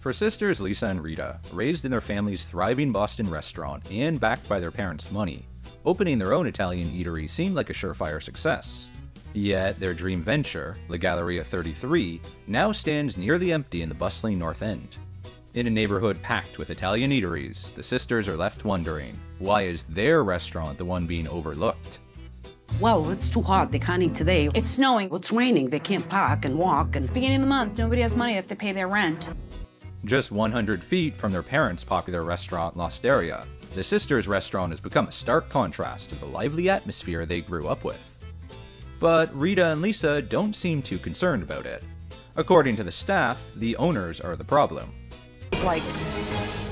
For sisters Lisa and Rita, raised in their family's thriving Boston restaurant and backed by their parents' money, opening their own Italian eatery seemed like a surefire success. Yet their dream venture, La Galleria 33, now stands nearly empty in the bustling North End. In a neighborhood packed with Italian eateries, the sisters are left wondering, why is their restaurant the one being overlooked? Well, it's too hot. They can't eat today. It's snowing. Well, it's raining. They can't park and walk. It's the beginning of the month. Nobody has money. They have to pay their rent. Just 100 feet from their parents' popular restaurant, L'Osteria, the sisters' restaurant has become a stark contrast to the lively atmosphere they grew up with. But Rita and Lisa don't seem too concerned about it. According to the staff, the owners are the problem. It's like,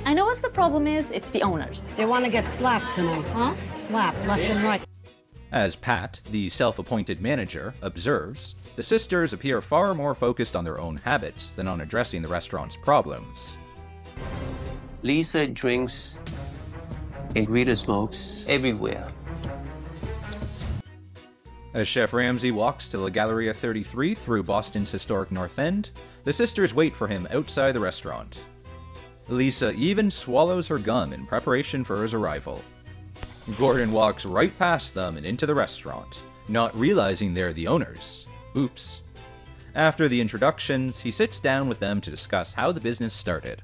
I know what the problem is. It's the owners. they want to get slapped tonight. Huh? Slapped left and right. As Pat, the self-appointed manager, observes, the sisters appear far more focused on their own habits than on addressing the restaurant's problems. Lisa drinks and Rita smokes everywhere. As Chef Ramsay walks to La Galleria 33 through Boston's historic North End, the sisters wait for him outside the restaurant. Lisa even swallows her gum in preparation for his arrival. Gordon walks right past them and into the restaurant, not realizing they're the owners. Oops. After the introductions, he sits down with them to discuss how the business started.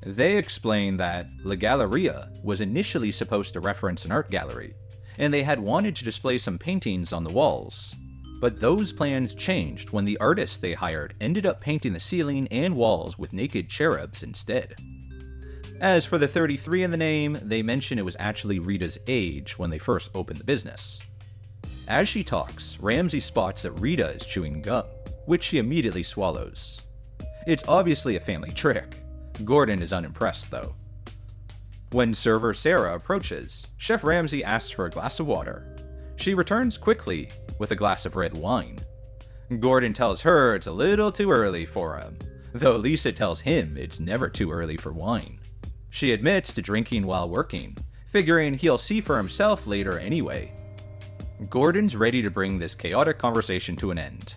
They explain that La Galleria was initially supposed to reference an art gallery, and they had wanted to display some paintings on the walls. But those plans changed when the artist they hired ended up painting the ceiling and walls with naked cherubs instead. As for the 33 in the name, they mention it was actually Rita's age when they first opened the business. As she talks, Ramsay spots that Rita is chewing gum, which she immediately swallows. It's obviously a family trick. Gordon is unimpressed though. When server Sara approaches, Chef Ramsay asks for a glass of water. She returns quickly with a glass of red wine. Gordon tells her it's a little too early for him, though Lisa tells him it's never too early for wine. She admits to drinking while working, figuring he'll see for himself later anyway. Gordon's ready to bring this chaotic conversation to an end.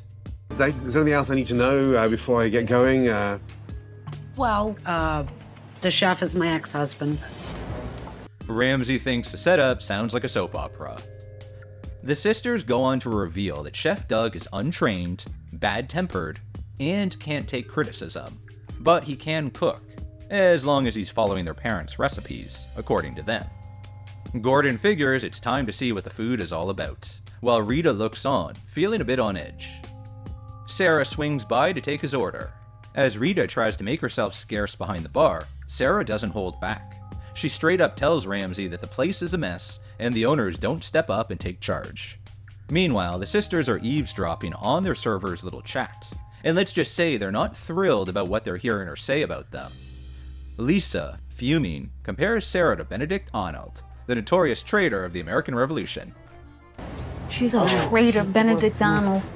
Is there anything else I need to know before I get going? Well, the chef is my ex-husband. Ramsay thinks the setup sounds like a soap opera. The sisters go on to reveal that Chef Doug is untrained, bad-tempered, and can't take criticism. But he can cook, as long as he's following their parents' recipes, according to them. Gordon figures it's time to see what the food is all about, while Rita looks on, feeling a bit on edge. Sara swings by to take his order. As Rita tries to make herself scarce behind the bar, Sara doesn't hold back. She straight up tells Ramsay that the place is a mess and the owners don't step up and take charge. Meanwhile, the sisters are eavesdropping on their server's little chat, and let's just say they're not thrilled about what they're hearing her say about them. Lisa, fuming, compares Sara to Benedict Arnold, the notorious traitor of the American Revolution. She's a traitor, Benedict Arnold.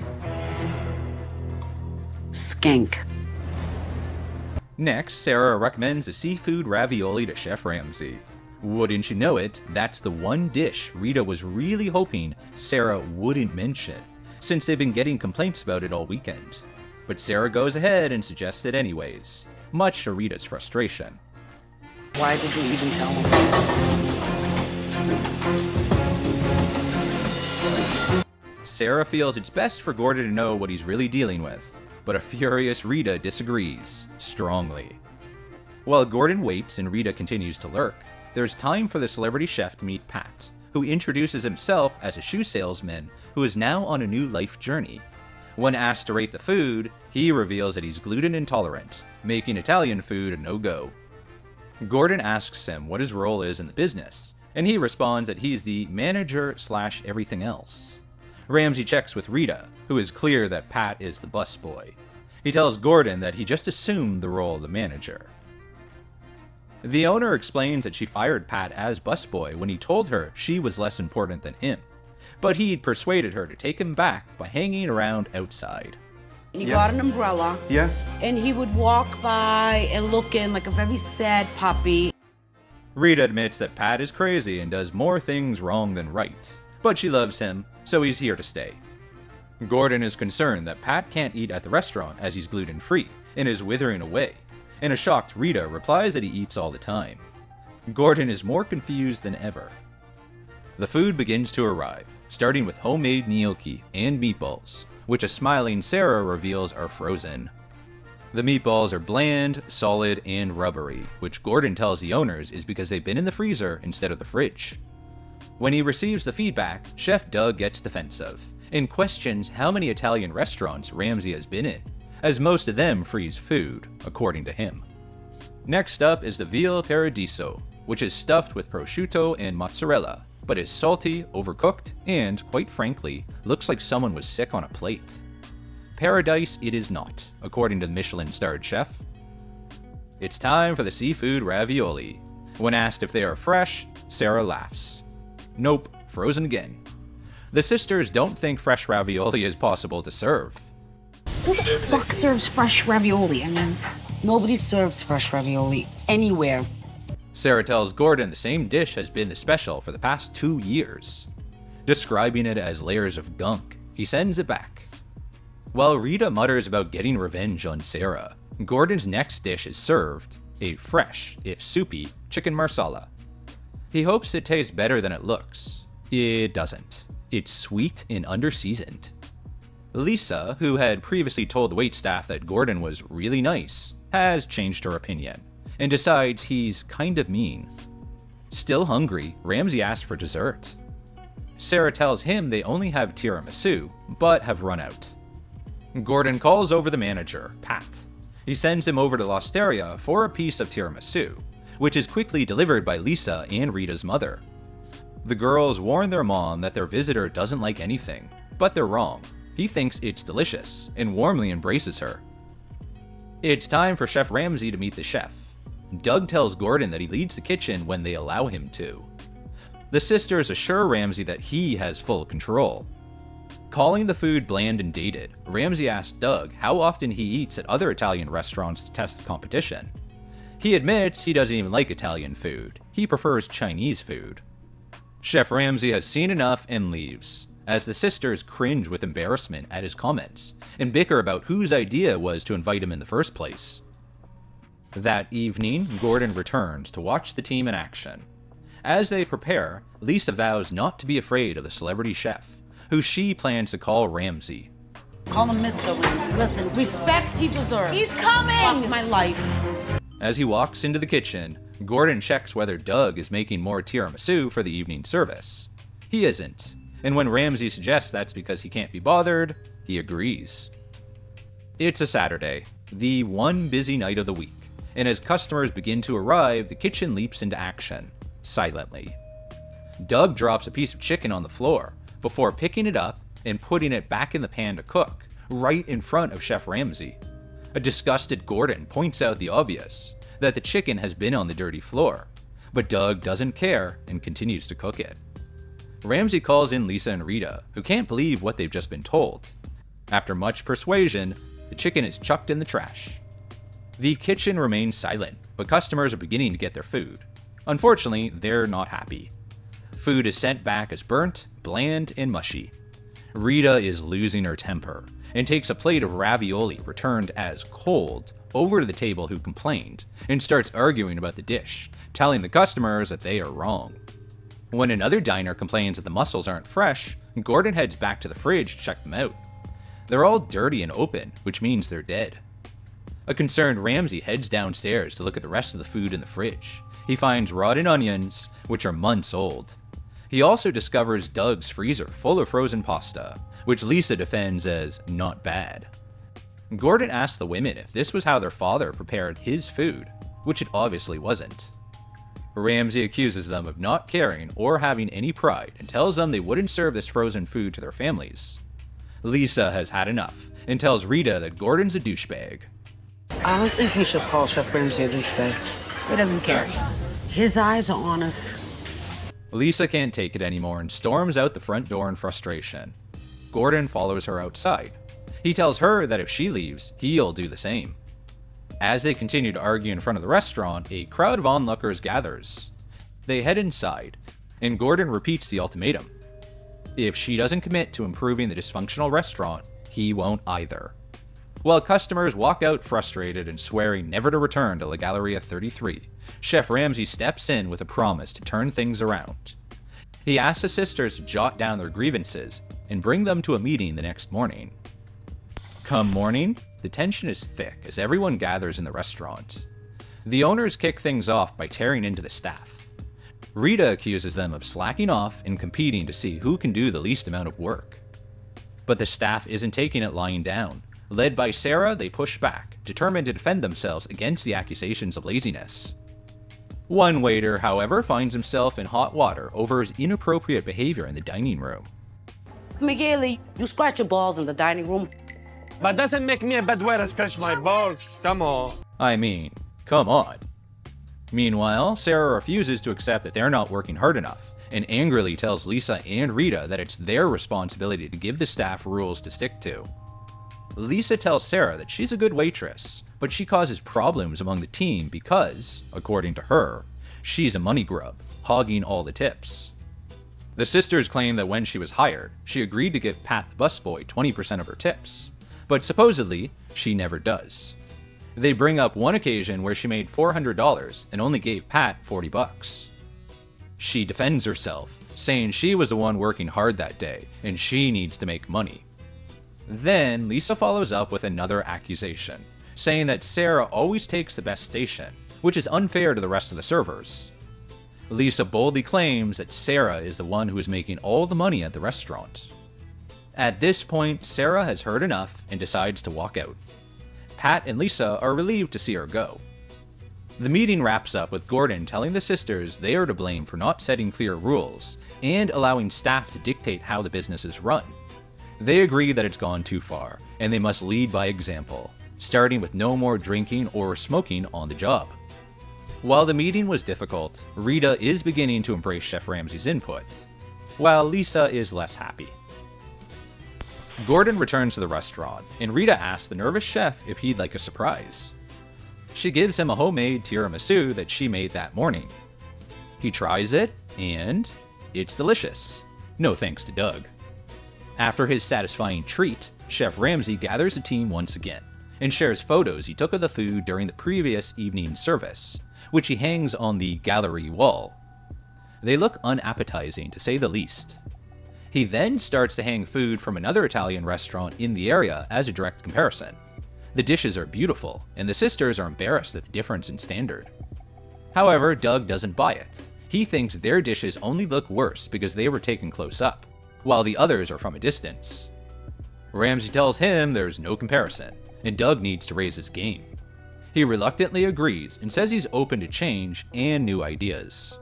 Skank. Next, Sara recommends a seafood ravioli to Chef Ramsay. Wouldn't you know it, that's the one dish Rita was really hoping Sara wouldn't mention, since they've been getting complaints about it all weekend. But Sara goes ahead and suggests it anyways, much to Rita's frustration. Why did you even tell him? Sara feels it's best for Gordon to know what he's really dealing with, but a furious Rita disagrees, strongly. While Gordon waits and Rita continues to lurk, there's time for the celebrity chef to meet Pat, who introduces himself as a shoe salesman who is now on a new life journey. When asked to rate the food, he reveals that he's gluten intolerant, making Italian food a no-go. Gordon asks him what his role is in the business, and he responds that he's the manager/everything else. Ramsay checks with Rita, who is clear that Pat is the busboy. He tells Gordon that he just assumed the role of the manager. The owner explains that she fired Pat as busboy when he told her she was less important than him, but he'd persuaded her to take him back by hanging around outside. He got an umbrella. Yes? And he would walk by and look in like a very sad puppy. Rita admits that Pat is crazy and does more things wrong than right, but she loves him, so he's here to stay. Gordon is concerned that Pat can't eat at the restaurant as he's gluten-free and is withering away, and a shocked Rita replies that he eats all the time. Gordon is more confused than ever. The food begins to arrive, starting with homemade gnocchi and meatballs, which a smiling Sara reveals are frozen. The meatballs are bland, solid, and rubbery, which Gordon tells the owners is because they've been in the freezer instead of the fridge. When he receives the feedback, Chef Doug gets defensive and questions how many Italian restaurants Ramsay has been in, as most of them freeze food, according to him. Next up is the veal paradiso, which is stuffed with prosciutto and mozzarella, but is salty, overcooked, and, quite frankly, looks like someone was sick on a plate. Paradise it is not, according to the Michelin-starred chef. It's time for the seafood ravioli. When asked if they are fresh, Sara laughs. Nope, frozen again. The sisters don't think fresh ravioli is possible to serve. Who the fuck serves fresh ravioli? I mean, Nobody serves fresh ravioli anywhere. Sara tells Gordon the same dish has been the special for the past 2 years. Describing it as layers of gunk, he sends it back. While Rita mutters about getting revenge on Sara, Gordon's next dish is served, a fresh, if soupy, chicken marsala. He hopes it tastes better than it looks. It doesn't. It's sweet and under-seasoned. Lisa, who had previously told the waitstaff that Gordon was really nice, has changed her opinion, and decides he's kind of mean. Still hungry, Ramsay asks for dessert. Sara tells him they only have tiramisu, but have run out. Gordon calls over the manager, Pat. He sends him over to L'Osteria for a piece of tiramisu, which is quickly delivered by Lisa and Rita's mother. The girls warn their mom that their visitor doesn't like anything, but they're wrong. He thinks it's delicious and warmly embraces her. It's time for Chef Ramsay to meet the chef. Doug tells Gordon that he leads the kitchen when they allow him to. The sisters assure Ramsay that he has full control. Calling the food bland and dated, Ramsay asks Doug how often he eats at other Italian restaurants to test the competition. He admits he doesn't even like Italian food. He prefers Chinese food. Chef Ramsay has seen enough and leaves, as the sisters cringe with embarrassment at his comments and bicker about whose idea was to invite him in the first place. That evening, Gordon returns to watch the team in action. As they prepare, Lisa vows not to be afraid of the celebrity chef, who she plans to call Ramsay. Call him Mr. Ramsay. Listen, respect he deserves. he's coming! Fuck my life. As he walks into the kitchen, Gordon checks whether Doug is making more tiramisu for the evening service. He isn't, and when Ramsay suggests that's because he can't be bothered, he agrees. It's a Saturday, the one busy night of the week, and as customers begin to arrive, the kitchen leaps into action, silently. Doug drops a piece of chicken on the floor, before picking it up and putting it back in the pan to cook, right in front of Chef Ramsay. A disgusted Gordon points out the obvious, that the chicken has been on the dirty floor, but Doug doesn't care and continues to cook it. Ramsay calls in Lisa and Rita, who can't believe what they've just been told. After much persuasion, the chicken is chucked in the trash. The kitchen remains silent, but customers are beginning to get their food. Unfortunately, they're not happy. Food is sent back as burnt, bland, and mushy. Rita is losing her temper, and takes a plate of ravioli returned as cold over to the table who complained, and starts arguing about the dish, telling the customers that they are wrong. When another diner complains that the mussels aren't fresh, Gordon heads back to the fridge to check them out. They're all dirty and open, which means they're dead. A concerned Ramsay heads downstairs to look at the rest of the food in the fridge. He finds rotten onions, which are months old. He also discovers Doug's freezer full of frozen pasta, which Lisa defends as not bad. Gordon asks the women if this was how their father prepared his food, which it obviously wasn't. Ramsay accuses them of not caring or having any pride and tells them they wouldn't serve this frozen food to their families. Lisa has had enough and tells Rita that Gordon's a douchebag. I don't think you should call Chef Ramsay a douchebag. He doesn't care. His eyes are on us. Lisa can't take it anymore and storms out the front door in frustration. Gordon follows her outside. He tells her that if she leaves, he'll do the same. As they continue to argue in front of the restaurant, a crowd of onlookers gathers. They head inside, and Gordon repeats the ultimatum. If she doesn't commit to improving the dysfunctional restaurant, he won't either. While customers walk out frustrated and swearing never to return to La Galleria 33, Chef Ramsay steps in with a promise to turn things around. He asks the sisters to jot down their grievances and bring them to a meeting the next morning. Come morning, the tension is thick as everyone gathers in the restaurant. The owners kick things off by tearing into the staff. Rita accuses them of slacking off and competing to see who can do the least amount of work. But the staff isn't taking it lying down. Led by Sara, they push back, determined to defend themselves against the accusations of laziness. One waiter, however, finds himself in hot water over his inappropriate behavior in the dining room. Miguel, you scratch your balls in the dining room. But doesn't make me a bad way to scratch my balls. Come on. I mean, come on. Meanwhile, Sara refuses to accept that they're not working hard enough, and angrily tells Lisa and Rita that it's their responsibility to give the staff rules to stick to. Lisa tells Sara that she's a good waitress, but she causes problems among the team because, according to her, she's a money grub, hogging all the tips. The sisters claim that when she was hired, she agreed to give Pat the busboy 20% of her tips, but supposedly, she never does. They bring up one occasion where she made $400 and only gave Pat 40 bucks. She defends herself, saying she was the one working hard that day, and she needs to make money. Then, Lisa follows up with another accusation, saying that Sara always takes the best station, which is unfair to the rest of the servers. Lisa boldly claims that Sara is the one who is making all the money at the restaurant. At this point, Sara has heard enough and decides to walk out. Pat and Lisa are relieved to see her go. The meeting wraps up with Gordon telling the sisters they are to blame for not setting clear rules and allowing staff to dictate how the business is run. They agree that it's gone too far, and they must lead by example, starting with no more drinking or smoking on the job. While the meeting was difficult, Rita is beginning to embrace Chef Ramsay's input, while Lisa is less happy. Gordon returns to the restaurant, and Rita asks the nervous chef if he'd like a surprise. She gives him a homemade tiramisu that she made that morning. He tries it, and it's delicious. No thanks to Doug. After his satisfying treat, Chef Ramsay gathers the team once again, and shares photos he took of the food during the previous evening's service, which he hangs on the gallery wall. They look unappetizing to say the least. He then starts to hang food from another Italian restaurant in the area as a direct comparison. The dishes are beautiful, and the sisters are embarrassed at the difference in standard. However, Doug doesn't buy it. He thinks their dishes only look worse because they were taken close up, while the others are from a distance. Ramsay tells him there's no comparison, and Doug needs to raise his game. He reluctantly agrees and says he's open to change and new ideas.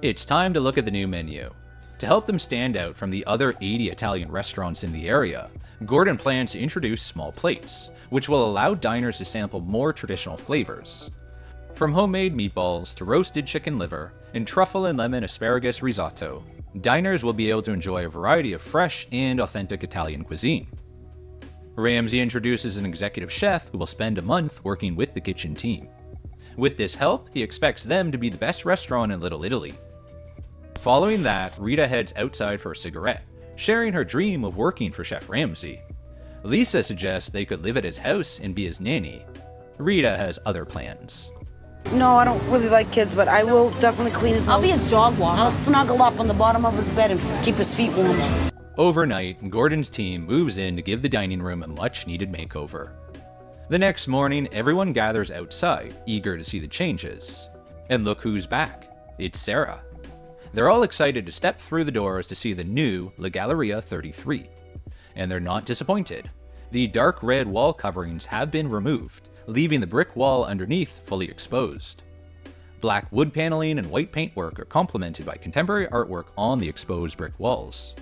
It's time to look at the new menu. To help them stand out from the other 80 Italian restaurants in the area, Gordon plans to introduce small plates, which will allow diners to sample more traditional flavors. From homemade meatballs to roasted chicken liver and truffle and lemon asparagus risotto, diners will be able to enjoy a variety of fresh and authentic Italian cuisine. Ramsay introduces an executive chef who will spend a month working with the kitchen team. With this help, he expects them to be the best restaurant in Little Italy. Following that, Rita heads outside for a cigarette, sharing her dream of working for Chef Ramsay. Lisa suggests they could live at his house and be his nanny. Rita has other plans. No, I don't really like kids, but I will definitely clean his house. I'll be his dog walker. I'll snuggle up on the bottom of his bed and keep his feet warm. Overnight, Gordon's team moves in to give the dining room a much-needed makeover. The next morning, everyone gathers outside, eager to see the changes. And look who's back. It's Sara. They're all excited to step through the doors to see the new La Galleria 33. And they're not disappointed. The dark red wall coverings have been removed, leaving the brick wall underneath fully exposed. Black wood paneling and white paintwork are complemented by contemporary artwork on the exposed brick walls.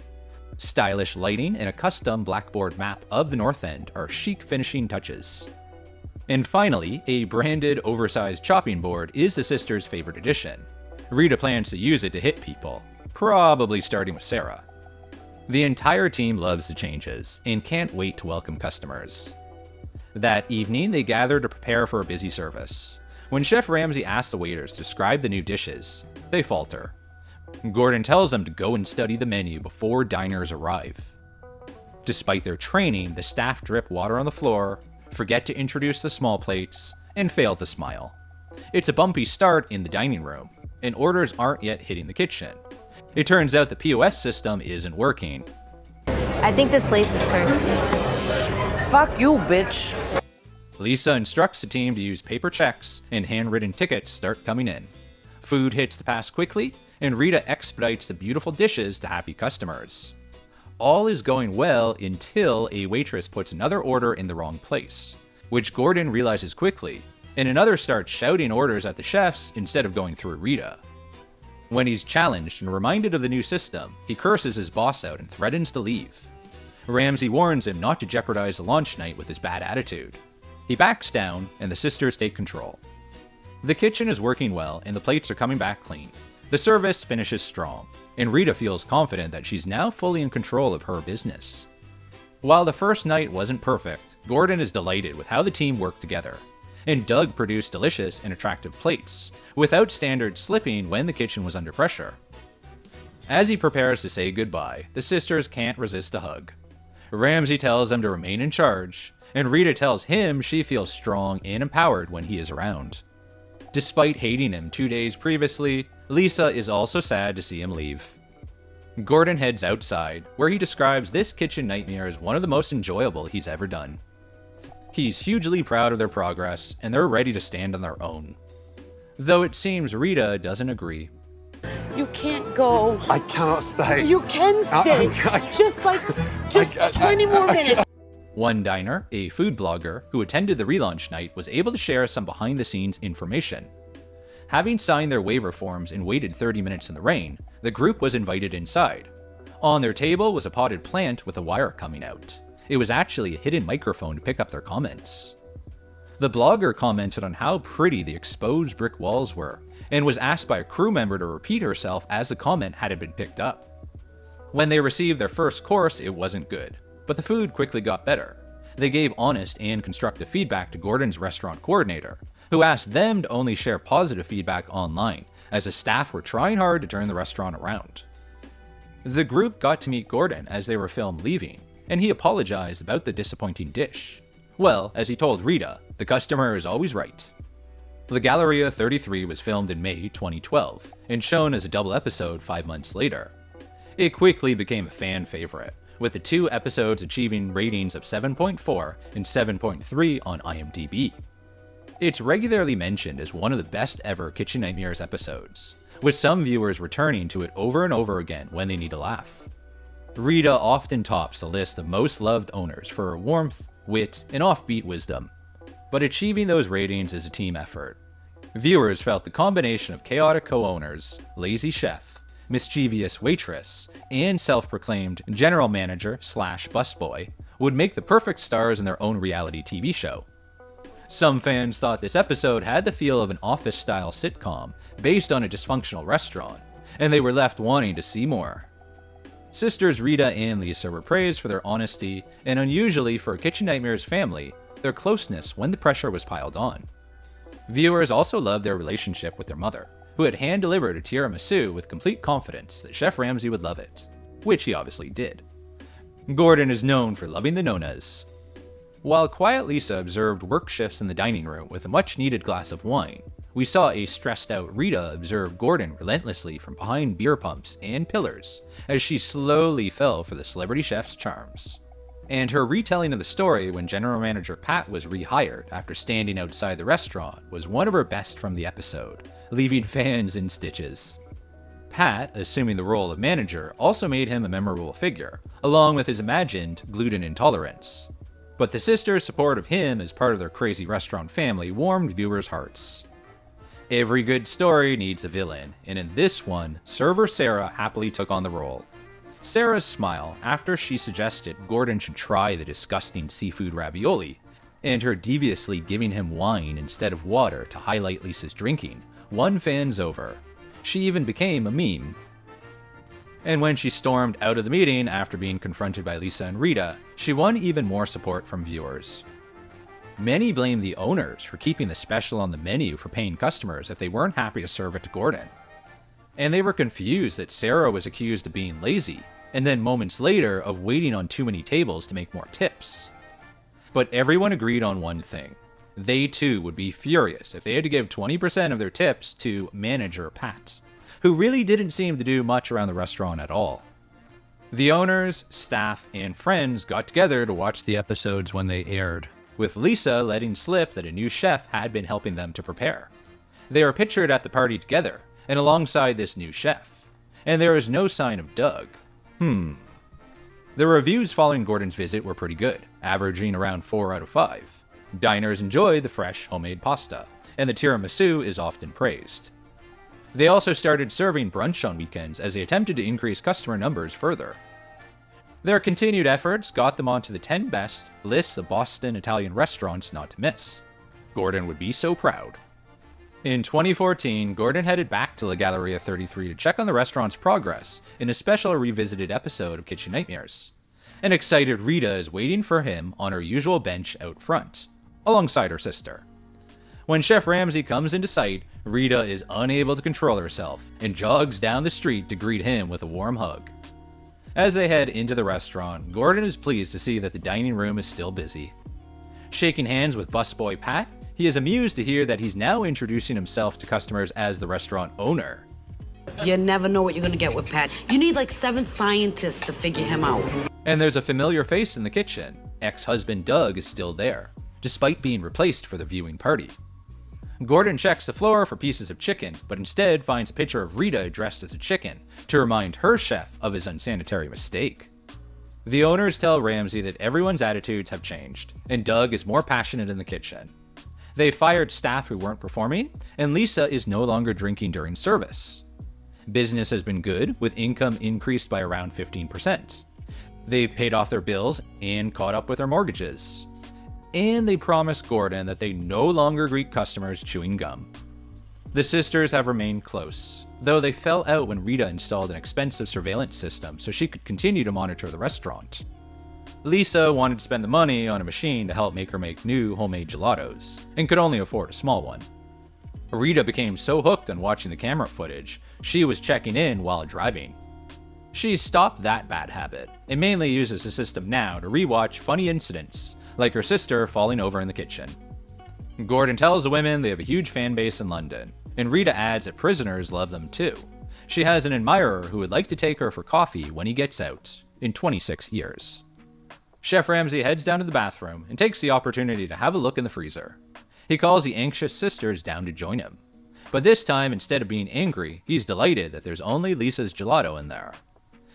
Stylish lighting and a custom blackboard map of the North End are chic finishing touches. And finally, a branded oversized chopping board is the sisters' favorite addition. Rita plans to use it to hit people, probably starting with Sara. The entire team loves the changes and can't wait to welcome customers. That evening, they gather to prepare for a busy service. When Chef Ramsay asks the waiters to describe the new dishes, they falter. Gordon tells them to go and study the menu before diners arrive. Despite their training, the staff drip water on the floor, forget to introduce the small plates, and fail to smile. It's a bumpy start in the dining room, and orders aren't yet hitting the kitchen. It turns out the POS system isn't working. I think this place is cursed. Fuck you, bitch. Lisa instructs the team to use paper checks, and handwritten tickets start coming in. Food hits the pass quickly, and Rita expedites the beautiful dishes to happy customers. All is going well until a waitress puts another order in the wrong place, which Gordon realizes quickly, and another starts shouting orders at the chefs instead of going through Rita. When he's challenged and reminded of the new system, he curses his boss out and threatens to leave. Ramsay warns him not to jeopardize the launch night with his bad attitude. He backs down, and the sisters take control. The kitchen is working well, and the plates are coming back clean. The service finishes strong, and Rita feels confident that she's now fully in control of her business. While the first night wasn't perfect, Gordon is delighted with how the team worked together, and Doug produced delicious and attractive plates, without standards slipping when the kitchen was under pressure. As he prepares to say goodbye, the sisters can't resist a hug. Ramsay tells them to remain in charge, and Rita tells him she feels strong and empowered when he is around. Despite hating him 2 days previously, Lisa is also sad to see him leave. Gordon heads outside, where he describes this kitchen nightmare as one of the most enjoyable he's ever done. He's hugely proud of their progress, and they're ready to stand on their own. Though it seems Rita doesn't agree. You can't go. I cannot stay. You can stay. Just 20 more minutes. One diner, a food blogger who attended the relaunch night, was able to share some behind-the-scenes information. Having signed their waiver forms and waited 30 minutes in the rain, the group was invited inside. On their table was a potted plant with a wire coming out. It was actually a hidden microphone to pick up their comments. The blogger commented on how pretty the exposed brick walls were, and was asked by a crew member to repeat herself as the comment hadn't been picked up. When they received their first course, it wasn't good, but the food quickly got better. They gave honest and constructive feedback to Gordon's restaurant coordinator, who asked them to only share positive feedback online, as the staff were trying hard to turn the restaurant around. The group got to meet Gordon as they were filmed leaving, and he apologized about the disappointing dish. Well, as he told Rita, the customer is always right. The Galleria 33 was filmed in May 2012, and shown as a double episode 5 months later. It quickly became a fan favorite, with the 2 episodes achieving ratings of 7.4 and 7.3 on IMDb. It's regularly mentioned as one of the best ever Kitchen Nightmares episodes, with some viewers returning to it over and over again when they need a laugh. Rita often tops the list of most loved owners for her warmth, wit, and offbeat wisdom, but achieving those ratings is a team effort. Viewers felt the combination of chaotic co-owners, lazy chef, mischievous waitress, and self-proclaimed general manager / busboy would make the perfect stars in their own reality TV show. Some fans thought this episode had the feel of an Office-style sitcom based on a dysfunctional restaurant, and they were left wanting to see more. Sisters Rita and Lisa were praised for their honesty, and unusually for a Kitchen Nightmares family, their closeness when the pressure was piled on. Viewers also loved their relationship with their mother, who had hand-delivered a tiramisu with complete confidence that Chef Ramsay would love it, which he obviously did. Gordon is known for loving the nonas. While Quiet Lisa observed work shifts in the dining room with a much-needed glass of wine, we saw a stressed-out Rita observe Gordon relentlessly from behind beer pumps and pillars as she slowly fell for the celebrity chef's charms. And her retelling of the story when General Manager Pat was rehired after standing outside the restaurant was one of her best from the episode, leaving fans in stitches. Pat, assuming the role of manager, also made him a memorable figure, along with his imagined gluten intolerance. But the sisters' support of him as part of their crazy restaurant family warmed viewers' hearts. Every good story needs a villain, and in this one, server Sara happily took on the role. Sara's smile after she suggested Gordon should try the disgusting seafood ravioli, and her deviously giving him wine instead of water to highlight Lisa's drinking, won fans over. She even became a meme. And when she stormed out of the meeting after being confronted by Lisa and Rita, she won even more support from viewers. Many blamed the owners for keeping the special on the menu for paying customers if they weren't happy to serve it to Gordon. And they were confused that Sara was accused of being lazy, and then moments later of waiting on too many tables to make more tips. But everyone agreed on one thing. They too would be furious if they had to give 20% of their tips to manager Pat, who really didn't seem to do much around the restaurant at all. The owners, staff, and friends got together to watch the episodes when they aired, with Lisa letting slip that a new chef had been helping them to prepare. They were pictured at the party together, and alongside this new chef, and there was no sign of Doug. The reviews following Gordon's visit were pretty good, averaging around 4 out of 5. Diners enjoy the fresh homemade pasta, and the tiramisu is often praised. They also started serving brunch on weekends as they attempted to increase customer numbers further. Their continued efforts got them onto the 10 best lists of Boston Italian restaurants not to miss. Gordon would be so proud. In 2014, Gordon headed back to La Galleria 33 to check on the restaurant's progress in a special revisited episode of Kitchen Nightmares. An excited Rita is waiting for him on her usual bench out front, alongside her sister. When Chef Ramsay comes into sight, Rita is unable to control herself and jogs down the street to greet him with a warm hug. As they head into the restaurant, Gordon is pleased to see that the dining room is still busy. Shaking hands with busboy Pat, he is amused to hear that he's now introducing himself to customers as the restaurant owner. You never know what you're gonna get with Pat. You need like 7 scientists to figure him out. And there's a familiar face in the kitchen. Ex-husband Doug is still there, despite being replaced for the viewing party. Gordon checks the floor for pieces of chicken, but instead finds a picture of Rita dressed as a chicken to remind her chef of his unsanitary mistake. The owners tell Ramsay that everyone's attitudes have changed, and Doug is more passionate in the kitchen. They fired staff who weren't performing, and Lisa is no longer drinking during service. Business has been good, with income increased by around 15%. They've paid off their bills and caught up with their mortgages. And they promised Gordon that they no longer greet customers chewing gum. The sisters have remained close, though they fell out when Rita installed an expensive surveillance system so she could continue to monitor the restaurant. Lisa wanted to spend the money on a machine to help make her make new homemade gelatos, and could only afford a small one. Rita became so hooked on watching the camera footage, she was checking in while driving. She's stopped that bad habit, and mainly uses the system now to rewatch funny incidents, like her sister falling over in the kitchen. Gordon tells the women they have a huge fan base in London, and Rita adds that prisoners love them too. She has an admirer who would like to take her for coffee when he gets out, in 26 years. Chef Ramsay heads down to the bathroom and takes the opportunity to have a look in the freezer. He calls the anxious sisters down to join him. But this time, instead of being angry, he's delighted that there's only Lisa's gelato in there.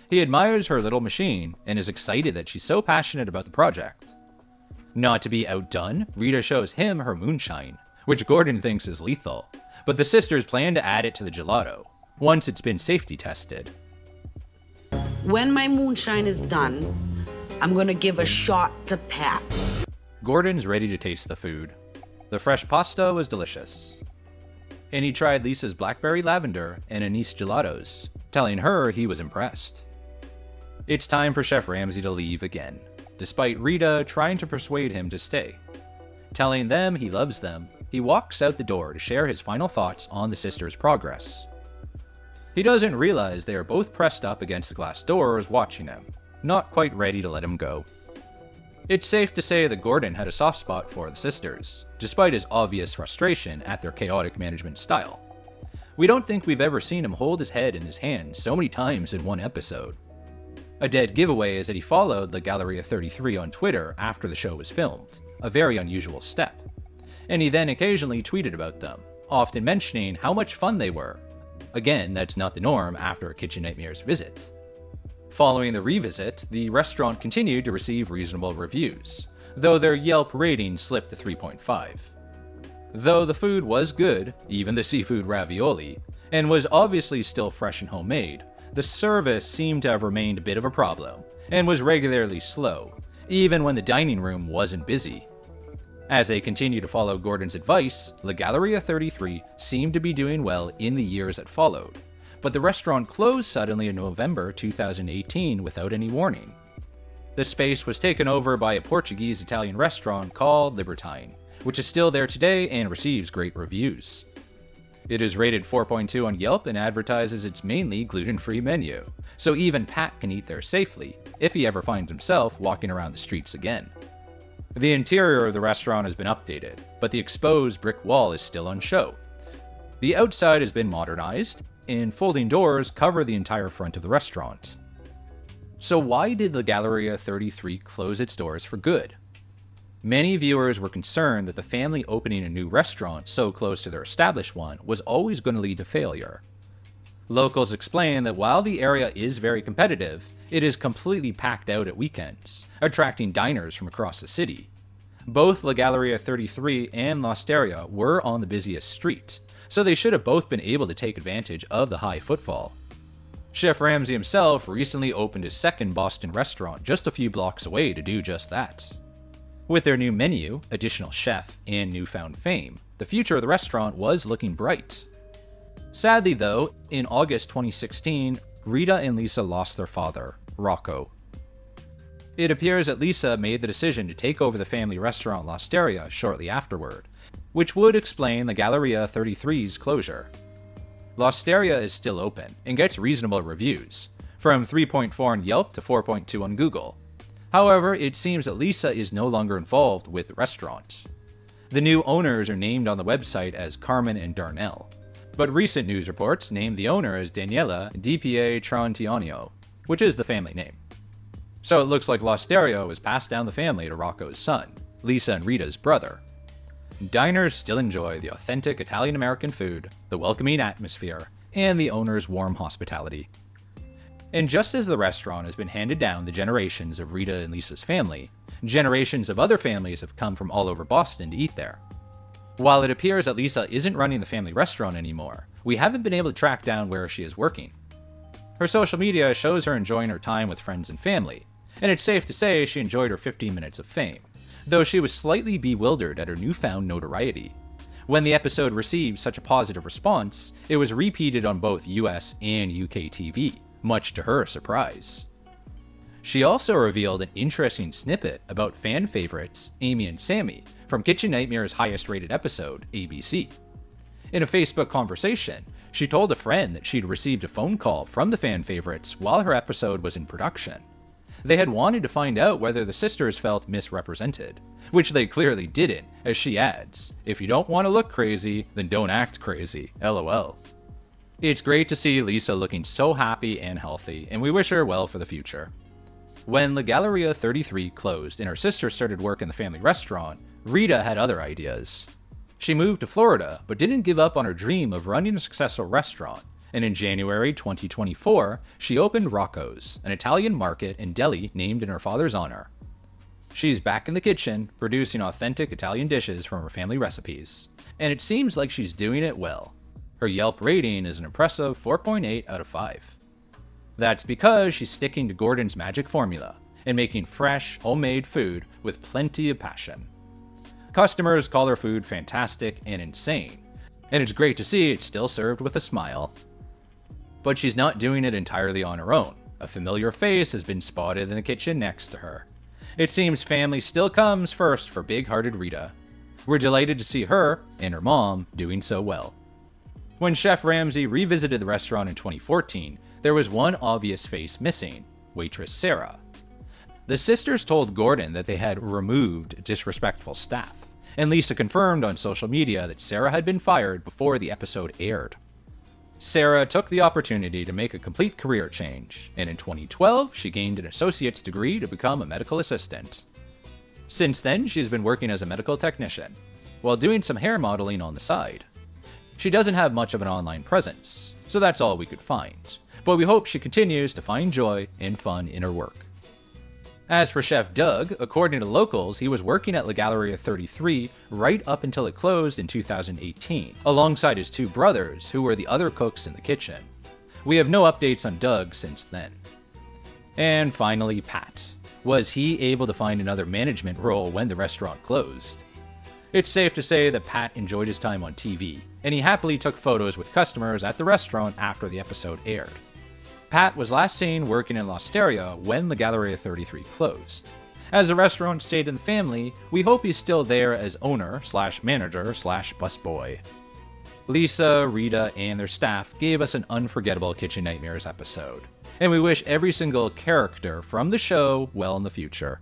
He admires her little machine and is excited that she's so passionate about the project. Not to be outdone, Rita shows him her moonshine, which Gordon thinks is lethal, but the sisters plan to add it to the gelato, once it's been safety tested. When my moonshine is done, I'm gonna give a shot to Pat. Gordon's ready to taste the food. The fresh pasta was delicious. And he tried Lisa's blackberry lavender and anise gelatos, telling her he was impressed. It's time for Chef Ramsay to leave again, despite Rita trying to persuade him to stay. Telling them he loves them, he walks out the door to share his final thoughts on the sisters' progress. He doesn't realize they are both pressed up against the glass doors watching him, not quite ready to let him go. It's safe to say that Gordon had a soft spot for the sisters, despite his obvious frustration at their chaotic management style. We don't think we've ever seen him hold his head in his hands so many times in one episode. A dead giveaway is that he followed the Galleria 33 on Twitter after the show was filmed, a very unusual step. And he then occasionally tweeted about them, often mentioning how much fun they were. Again, that's not the norm after a Kitchen Nightmares visit. Following the revisit, the restaurant continued to receive reasonable reviews, though their Yelp rating slipped to 3.5. Though the food was good, even the seafood ravioli, and was obviously still fresh and homemade, the service seemed to have remained a bit of a problem, and was regularly slow, even when the dining room wasn't busy. As they continued to follow Gordon's advice, La Galleria 33 seemed to be doing well in the years that followed, but the restaurant closed suddenly in November 2018 without any warning. The space was taken over by a Portuguese-Italian restaurant called Libertine, which is still there today and receives great reviews. It is rated 4.2 on Yelp and advertises its mainly gluten-free menu, so even Pat can eat there safely, if he ever finds himself walking around the streets again. The interior of the restaurant has been updated, but the exposed brick wall is still on show. The outside has been modernized, and folding doors cover the entire front of the restaurant. So why did the Galleria 33 close its doors for good? Many viewers were concerned that the family opening a new restaurant so close to their established one was always going to lead to failure. Locals explain that while the area is very competitive, it is completely packed out at weekends, attracting diners from across the city. Both La Galleria 33 and L'Osteria were on the busiest street, so they should have both been able to take advantage of the high footfall. Chef Ramsay himself recently opened his second Boston restaurant just a few blocks away to do just that. With their new menu, additional chef, and newfound fame, the future of the restaurant was looking bright. Sadly though, in August 2016, Rita and Lisa lost their father, Rocco. It appears that Lisa made the decision to take over the family restaurant L'Osteria shortly afterward, which would explain the Galleria 33's closure. L'Osteria is still open and gets reasonable reviews, from 3.4 on Yelp to 4.2 on Google. However, it seems that Lisa is no longer involved with the restaurant. The new owners are named on the website as Carmen and Darnell, but recent news reports named the owner as Daniela Di Pietrantonio, which is the family name. So it looks like L'Osteria was passed down the family to Rocco's son, Lisa and Rita's brother. Diners still enjoy the authentic Italian-American food, the welcoming atmosphere, and the owner's warm hospitality. And just as the restaurant has been handed down the generations of Rita and Lisa's family, generations of other families have come from all over Boston to eat there. While it appears that Lisa isn't running the family restaurant anymore, we haven't been able to track down where she is working. Her social media shows her enjoying her time with friends and family, and it's safe to say she enjoyed her 15 minutes of fame, though she was slightly bewildered at her newfound notoriety. When the episode received such a positive response, it was repeated on both US and UK TV, much to her surprise. She also revealed an interesting snippet about fan favorites Amy and Sammy from Kitchen Nightmare's highest rated episode, ABC. In a Facebook conversation, she told a friend that she'd received a phone call from the fan favorites while her episode was in production. They had wanted to find out whether the sisters felt misrepresented, which they clearly didn't, as she adds, "If you don't want to look crazy, then don't act crazy, lol." It's great to see Lisa looking so happy and healthy, and we wish her well for the future. When La Galleria 33 closed and her sister started work in the family restaurant, Rita had other ideas. She moved to Florida, but didn't give up on her dream of running a successful restaurant, and in January 2024, she opened Rocco's, an Italian market and deli named in her father's honor. She's back in the kitchen, producing authentic Italian dishes from her family recipes, and it seems like she's doing it well. Her Yelp rating is an impressive 4.8 out of 5. That's because she's sticking to Gordon's magic formula and making fresh, homemade food with plenty of passion. Customers call her food fantastic and insane, and it's great to see it's still served with a smile. But she's not doing it entirely on her own. A familiar face has been spotted in the kitchen next to her. It seems family still comes first for big-hearted Rita. We're delighted to see her and her mom doing so well. When Chef Ramsay revisited the restaurant in 2014, there was one obvious face missing, waitress Sara. The sisters told Gordon that they had removed disrespectful staff, and Lisa confirmed on social media that Sara had been fired before the episode aired. Sara took the opportunity to make a complete career change, and in 2012, she gained an associate's degree to become a medical assistant. Since then, she's been working as a medical technician, while doing some hair modeling on the side. She doesn't have much of an online presence, so that's all we could find, but we hope she continues to find joy and fun in her work. As for Chef Doug, according to locals, he was working at La Galleria 33 right up until it closed in 2018, alongside his two brothers, who were the other cooks in the kitchen. We have no updates on Doug since then. And finally, Pat. Was he able to find another management role when the restaurant closed? It's safe to say that Pat enjoyed his time on TV, and he happily took photos with customers at the restaurant after the episode aired. Pat was last seen working in L'Osteria when the Galleria 33 closed. As the restaurant stayed in the family, we hope he's still there as owner/manager/busboy. Lisa, Rita, and their staff gave us an unforgettable Kitchen Nightmares episode, and we wish every single character from the show well in the future.